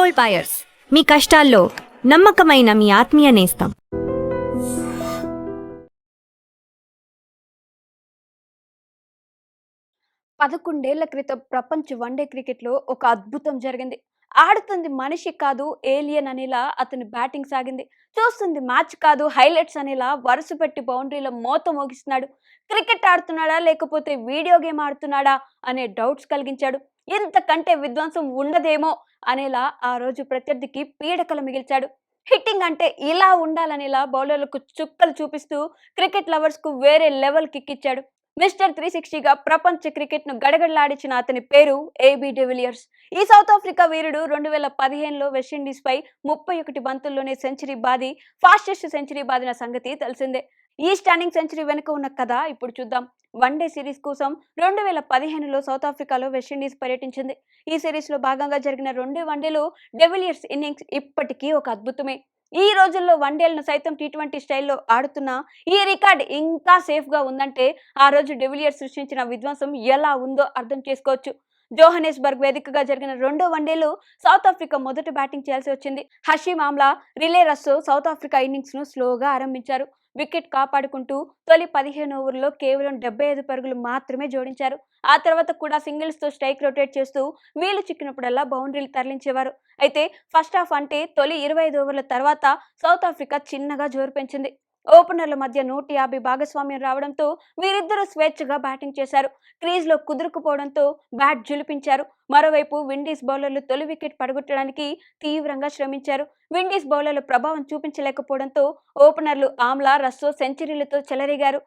Gold buyers, మీ కష్టాల్లో నమ్మకమైన మీ ఆత్మీయ నేస్తం. పదకొండేళ్ల క్రితం ప్రపంచ వన్డే క్రికెట్లో ఒక అద్భుతం జరిగింది. ఆడుతుంది మనిషి కాదు ఏలియన్ అనేలా అతని బ్యాటింగ్ సాగింది. చూస్తుంది మ్యాచ్ కాదు హైలైట్స్ అనేలా వరుస పెట్టి బౌండరీల మోత మోగిస్తున్నాడు. క్రికెట్ ఆడుతున్నాడా లేకపోతే వీడియో గేమ్ ఆడుతున్నాడా అనే డౌట్స్ కలిగించాడు. ఇంతకంటే విధ్వంసం ఉండదేమో అనేలా ఆ రోజు ప్రత్యర్థికి పీడకలు మిగిల్చాడు. హిట్టింగ్ అంటే ఇలా ఉండాలనేలా బౌలర్లకు చుక్కలు చూపిస్తూ క్రికెట్ లవర్స్ కు వేరే లెవెల్ కిక్కిచ్చాడు. మిస్టర్ 360గా ప్రపంచ క్రికెట్ ను గడగడలాడించిన అతని పేరు ఏబీ డివిలియర్స్. ఈ సౌత్ ఆఫ్రికా వీరుడు 2015లో వెస్టిండీస్ పై 31 బంతుల్లోనే సెంచరీ బాది ఫాస్టెస్ట్ సెంచరీ బాదిన సంగతి తెలిసిందే. ఈ స్టన్నింగ్ సెంచరీ వెనుక ఉన్న కథ ఇప్పుడు చూద్దాం. వన్డే సిరీస్ కోసం 2015లో సౌత్ ఆఫ్రికాలో వెస్టిండీస్ పర్యటించింది. ఈ సిరీస్ లో భాగంగా జరిగిన 2 వన్డేలు డెవిలియర్స్ ఇన్నింగ్స్ ఇప్పటికీ ఒక అద్భుతమే. ఈ రోజుల్లో వన్డేలను సైతం టీ20 స్టైల్లో ఆడుతున్న ఈ రికార్డ్ ఇంకా సేఫ్ గా ఉందంటే ఆ రోజు డెవిలియర్స్ సృష్టించిన విధ్వంసం ఎలా ఉందో అర్థం చేసుకోవచ్చు. జోహనెస్బర్గ్ వేదికగా జరిగిన 2 వన్డేలు సౌత్ ఆఫ్రికా మొదట బ్యాటింగ్ చేయాల్సి వచ్చింది. Hashim Amla, Rilee Rossouw South Africa innings ను స్లోగా ఆరంభించారు. వికెట్ కాపాడుకుంటూ తొలి 15 ఓవర్లో కేవలం 75 పరుగులు మాత్రమే జోడించారు. ఆ తర్వాత కూడా సింగిల్స్ తో స్ట్రైక్ రొటేట్ చేస్తూ వీలు చిక్కినప్పుడల్లా బౌండరీలు తరలించేవారు. అయితే ఫస్ట్ హాఫ్ అంటే తొలి 25 ఓవర్ల తర్వాత సౌత్ ఆఫ్రికా చిన్నగా జోరు పెంచింది. ఓపెనర్ల మధ్య 150 భాగస్వామ్యం రావడంతో వీరిద్దరూ స్వేచ్ఛగా బ్యాటింగ్ చేశారు. క్రీజ్ లో కుదురుకుపోవడంతో బ్యాట్ జులిపించారు. మరోవైపు విండీస్ బౌలర్లు తొలి వికెట్ పడగొట్టడానికి తీవ్రంగా శ్రమించారు. విండీస్ బౌలర్లు ప్రభావం చూపించలేకపోవడంతో ఓపెనర్లు ఆమ్లా, రస్సో సెంచరీలతో చెలరేగారు.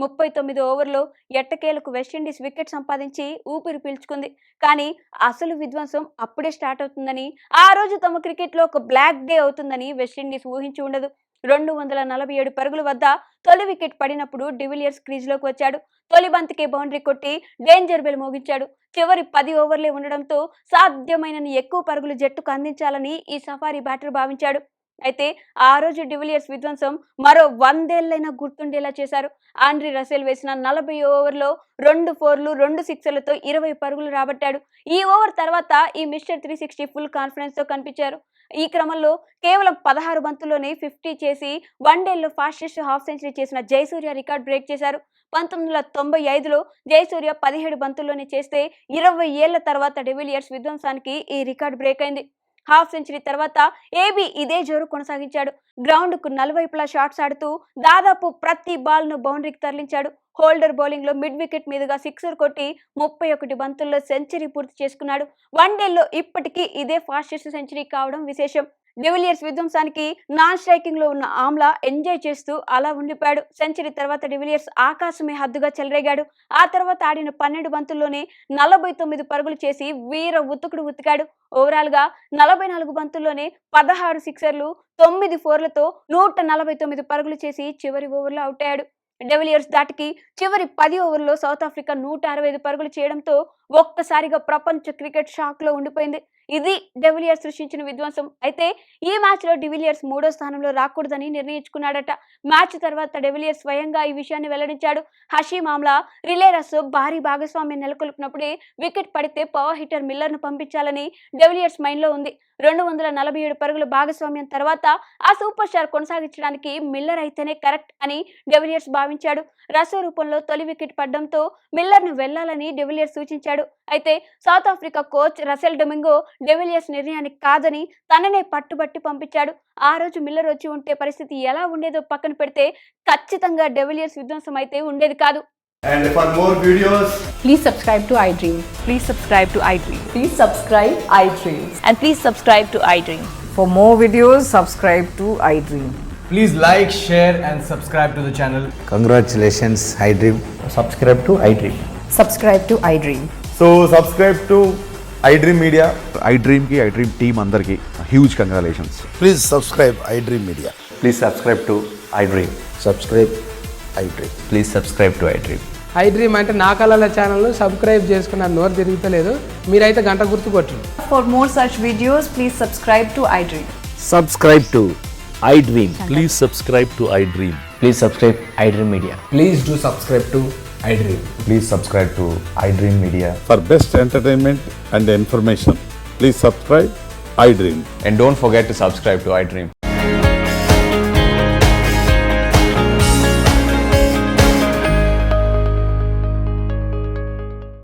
39 ఓవర్లో ఎట్టకేలకు వెస్టిండీస్ వికెట్ సంపాదించి ఊపిరి పీల్చుకుంది. కానీ అసలు విధ్వంసం అప్పుడే స్టార్ట్ అవుతుందని, ఆ రోజు తమ క్రికెట్లో ఒక బ్లాక్ డే అవుతుందని వెస్టిండీస్ ఊహించి ఉండదు. 247 పరుగుల వద్ద తొలి వికెట్ పడినప్పుడు డివిలియర్స్ క్రీజ్ లోకి వచ్చాడు. తొలి బంతికే బౌండరీ కొట్టి డేంజర్ బెల్ మోగించాడు. చివరి 10 ఓవర్లే ఉండడంతో సాధ్యమైనన్ని ఎక్కువ పరుగులు జట్టుకు అందించాలని ఈ సఫారీ బ్యాటర్ భావించాడు. అయితే ఆ రోజు డివిలియర్స్ విధ్వంసం మరో 100 ఏళ్లైనా గుర్తుండేలా చేశారు. ఆండ్రీ రసెల్ వేసిన 40 ఓవర్లో 2 4లు 2 సిక్సర్లతో 20 పరుగులు రాబట్టాడు. ఈ ఓవర్ తర్వాత ఈ మిస్టర్ 360 ఫుల్ కాన్ఫిడెన్స్ తో కనిపించారు. ఈ క్రమంలో కేవలం 16 బంతుల్లోనే 50 చేసి వన్డేల్లో ఫాస్టెస్ట్ హాఫ్ సెంచరీ చేసిన జయసూర్య రికార్డ్ బ్రేక్ చేశారు. 1995లో జయసూర్య 17 బంతుల్లోనే చేస్తే 20 ఏళ్ల తర్వాత డివిలియర్స్ విధ్వంసానికి ఈ రికార్డ్ బ్రేక్ అయింది. హాఫ్ సెంచరీ తర్వాత ఏబీ ఇదే జోరు కొనసాగించాడు. గ్రౌండ్ కు నలువైపులా షాట్స్ ఆడుతూ దాదాపు ప్రతి బాల్ ను బౌండరీకి తరలించాడు. హోల్డర్ బౌలింగ్ లో మిడ్ వికెట్ మీదుగా సిక్సర్ కొట్టి 31 బంతుల్లో సెంచరీ పూర్తి చేసుకున్నాడు. వన్డేల్లో ఇప్పటికీ ఇదే ఫాస్టెస్ట్ సెంచరీ కావడం విశేషం. డివిలియర్స్ విధ్వంసానికి నాన్ స్ట్రైకింగ్ లో ఉన్న ఆమ్లా ఎంజాయ్ చేస్తూ అలా ఉండిపోయాడు. సెంచరీ తర్వాత డివిలియర్స్ ఆకాశమే హద్దుగా చెలరేగాడు. ఆ తర్వాత ఆడిన 12 బంతుల్లోనే 49 పరుగులు చేసి వీర ఉతుకుడు ఉతికాడు. ఓవరాల్ గా 44 బంతుల్లోనే 16 సిక్సర్లు 9 4లతో 149 పరుగులు చేసి చివరి ఓవర్లో అవుట్ అయ్యాడు. డెవిలియర్స్ దాటికి చివరి 10 ఓవర్లో సౌత్ ఆఫ్రికా 165 పరుగులు చేయడంతో ఒక్కసారిగా ప్రపంచ క్రికెట్ షాక్ లో ఉండిపోయింది. ఇది డెవిలియర్స్ సృష్టించిన విధ్వంసం. అయితే ఈ మ్యాచ్ లో డివిలియర్స్ 3వ స్థానంలో రాకూడదని నిర్ణయించుకున్నాడట. మ్యాచ్ తర్వాత డెవిలియర్స్ స్వయంగా ఈ విషయాన్ని వెల్లడించాడు. హషీమ్ ఆమ్లా, రిలే రస్సో భారీ భాగస్వామ్యం నెలకొల్పినప్పుడే వికెట్ పడితే పవర్ హిట్టర్ మిల్లర్ ను పంపించాలని డెవిలియర్స్ మైండ్ లో ఉంది. 247 పరుగుల భాగస్వామ్యం తర్వాత ఆ సూపర్ స్టార్ కొనసాగించడానికి మిల్లర్ అయితేనే కరెక్ట్ అని డెవిలియర్స్ భావించాడు. రస్సో రూపంలో తొలి వికెట్ పడడంతో మిల్లర్ ను వెళ్లాలని డెవిలియర్స్ సూచించాడు. అయితే south Africa coach Russell Domingo de Villiers నిర్ణయానికి కాదని తననే పట్టుబట్టి పంపించాడు. ఆ రోజు మిల్లర్ వచ్చి ఉంటే పరిస్థితి ఎలా ఉండేదో పక్కన పెడితే ఖచ్చితంగా డెవిలియర్స్ విధ్వంసం అయితే ఉండేది కాదు. And for more videos, please subscribe to iDream. Please subscribe to iDream. Please subscribe iDream. And please subscribe to iDream. For more videos, subscribe to iDream. Please like, share and subscribe to the channel. Congratulations, iDream. Subscribe to iDream. Subscribe to iDream. so subscribe to iDream Media. iDream team andarki huge congratulations. Please subscribe iDream Media. Please subscribe to iDream. Subscribe iDream. Please subscribe to iDream. iDream అంటే నా కళల channel subscribe చేసుకున్న నోరు తిరుగుతలేదు, మీరైతే గంట గుర్తు కొట్టండి. For more such videos, please subscribe to iDream. Subscribe to iDream. Please subscribe to iDream. Please subscribe iDream Media. Please do subscribe to iDream. Please subscribe to iDream Media. For best entertainment and information, please subscribe iDream. And don't forget to subscribe to iDream.